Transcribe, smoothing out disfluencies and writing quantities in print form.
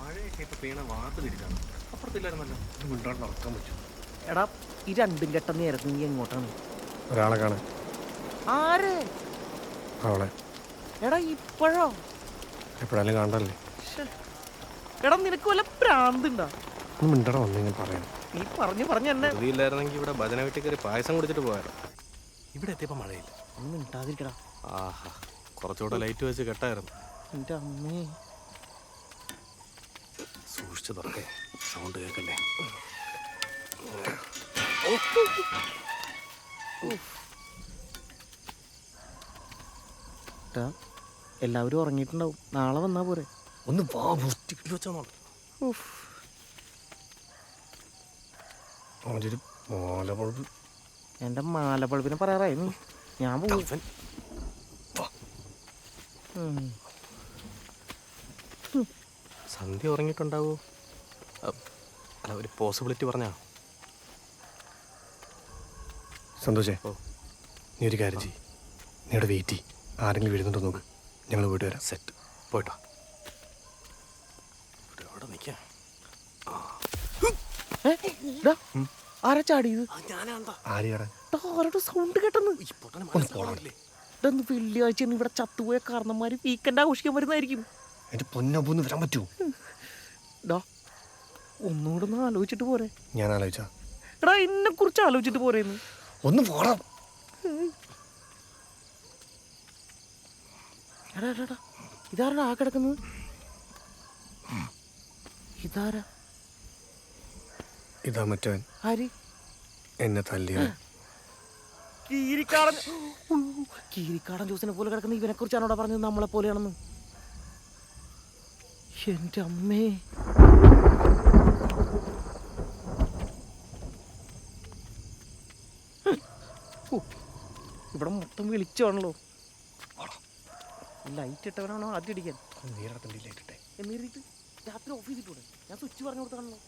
മഴയൊക്കെ ഇപ്പൊ പെയ്യണ വാർത്തയിലാണ്. അപ്പുറത്തില്ലായിരുന്നല്ലോ. മുന്നോട്ട് നടക്കാൻ പറ്റും. എടാ ഈ രണ്ടും കെട്ട നേരത്ത് നീ എങ്ങോട്ടാണ്? ഒരാളെ കാണാൻ. ആര്? അവളെ. എടാ ഇപ്പോഴോ? എപ്പോഴാലും കാണണ്ടല്ലേ. എടാ നിനക്ക് വല്ല പ്രാന്തുണ്ടാ? ഒന്ന് മിണ്ടട വന്നെങ്കിൽ പറയാം. നീ പറഞ്ഞു എന്നെ ഇല്ലായിരുന്നെങ്കിൽ ഇവിടെ ഭജന വീട്ടിൽ കയറി പായസം കുടിച്ചിട്ട് പോയാലോ. ഇവിടെ എത്തിയപ്പോ മഴയില്ല. ഒന്ന് മിണ്ടാതിരിക്കടാ. ആഹാ, കുറച്ചുകൂടെ ലൈറ്റ് വെച്ച് കെട്ടായിരുന്നു. എന്റെ അമ്മേ, സൂക്ഷിച്ചു തുറക്കേ, സൗണ്ട് കേൾക്കല്ലേ. എല്ലാവരും ഉറങ്ങിയിട്ടുണ്ടാവും. നാളെ വന്നാ പോരെ? ഒന്ന് വാ വൃത്തിക്കിട്ട് വെച്ചാൽ മാലപ്പുഴ. എന്റെ മാലപ്പഴുപ്പിനെ പറയാറായി നീ. ഞാൻ പോകും. സന്ധ്യ ഉറങ്ങിയിട്ടുണ്ടാവോ? അല്ല, ഒരു പോസിബിലിറ്റി പറഞ്ഞാ. സന്തോഷേ, ഓ, നീ ഒരു കാര്യം ചെയ്യ്. നീ ഇവിടെ വെയിറ്റ് ചെയ്യ്. ആരെങ്കിലും വരുന്നുണ്ടോ നോക്ക്. ഞങ്ങൾ പോയിട്ട് വരാം. സെറ്റ്. പോയിട്ടോ. ഇവിടെ നിൽക്കാം. ആരാ ചാടിയത്? ആരുടെ സൗണ്ട് കേട്ടെന്ന്. വെള്ളിയാഴ്ച ഇവിടെ ചത്തുപോയ കാരണന്മാര് വീക്കെൻഡ് ആഘോഷിക്കാൻ വരുന്നതായിരിക്കും. എന്റെ പൊന്നൊന്ന് വരാൻ പറ്റുമോ? ഒന്നുകൂടെ ഒന്ന് ആലോചിച്ചിട്ട് പോരെ? ഞാൻ ആലോചിച്ചാ. എടാ എന്നെ കുറിച്ച് ആലോചിച്ചിട്ട് പോരേന്ന്. ഒന്ന് പോടാം. എടാ എടാ എടാ, ഇതാരാ ആ കിടക്കുന്നത്? ഇതാരാ? ഇതാ മറ്റവൻ. ആര്? എന്നെ തല്ലിയ കീരിക്കാടൻ. കീരിക്കാടൻ ജോസിനെ പോലെ കിടക്കുന്ന ഇവനെ കുറിച്ചാണ് അവിടെ പറഞ്ഞത് നമ്മളെ പോലെയാണെന്ന്. എന്റെ അമ്മേ, ഇവിടെ മൊത്തം വിളിച്ചാണല്ലോ. ലൈറ്റ് ഇട്ടവനാണോ ആദ്യം അടിക്കാൻ? നീരടത്തിന്റെ ലൈറ്റ് ഇട്ടേ. എന്നിട്ട് രാത്രി ഓഫ് ചെയ്തിട്ടൂടെ? ഞാൻ സ്വിച്ച് പറഞ്ഞു കൊടുത്താണല്ലോ.